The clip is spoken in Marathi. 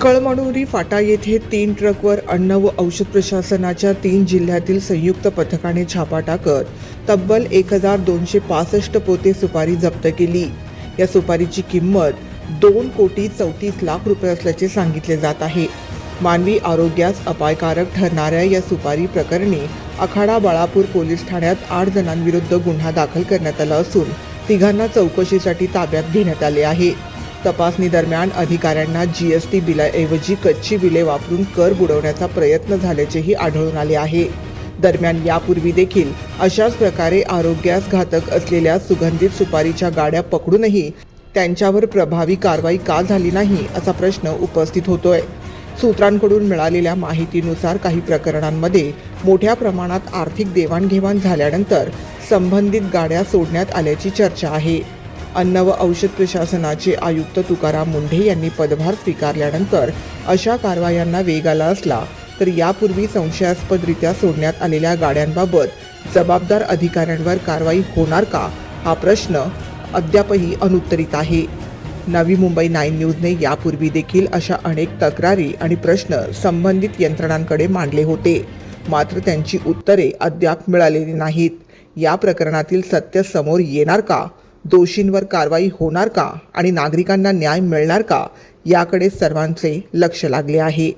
कळमनुरी फाटा येथे 3 ट्रकवर अन्न व औषध प्रशासनाच्या 3 जिल्ह्यातील संयुक्त पथकाने छापा टाकत तब्बल 1265 पोते सुपारी जप्त केली। या सुपारीची किंमत 2,34,00,000 रुपये असल्याचे सांगितले जात आहे। मानवी आरोग्यास अपायकारक ठरणाऱ्या या सुपारी प्रकरणी आखाडा बाळापूर पोलीस ठाण्यात 8 जणांविरुद्ध गुन्हा दाखल करण्यात आला असून तिघांना चौकशीसाठी ताब्यात घेण्यात आले आहे। तपासणी दरम्यान अधिकाऱ्यांना जीएसटी बिलाऐवजी कच्ची बिले वापरून कर बुडवण्याचा प्रयत्न झाल्याचेही आढळून आले आहे। दरम्यान यापूर्वी देखील अशाच प्रकारे आरोग्यास घातक असलेल्या सुगंधित सुपारीच्या गाड्या पकडूनही त्यांच्यावर प्रभावी कारवाई का झाली नाही असा प्रश्न उपस्थित होतोय। सूत्रांकडून मिळालेल्या माहितीनुसार काही प्रकरणांमध्ये मोठ्या प्रमाणात आर्थिक देवाणघेवाण झाल्यानंतर संबंधित गाड्या सोडण्यात आल्याची चर्चा आहे। अन्न व औषध प्रशासनाचे आयुक्त तुकाराम मुंढे यांनी पदभार स्वीकारल्यानंतर अशा कारवायांना वेग आला असला तर यापूर्वी संशयास्पदरित्या सोडण्यात आलेल्या गाड्यांबाबत जबाबदार अधिकाऱ्यांवर कारवाई होणार का हा प्रश्न अद्यापही अनुत्तरित आहे। नवी मुंबई 9 न्यूजने यापूर्वी देखील अशा अनेक तक्रारी आणि प्रश्न संबंधित यंत्रणांकडे मांडले होते, मात्र त्यांची उत्तरे अद्याप मिळालेली नाहीत। या प्रकरणातील सत्य समोर येणार का, दोषींवर कारवाई होणार का आणि नागरिकांना न्याय मिळणार का याकडे सर्वांचे लक्ष लागले आहे।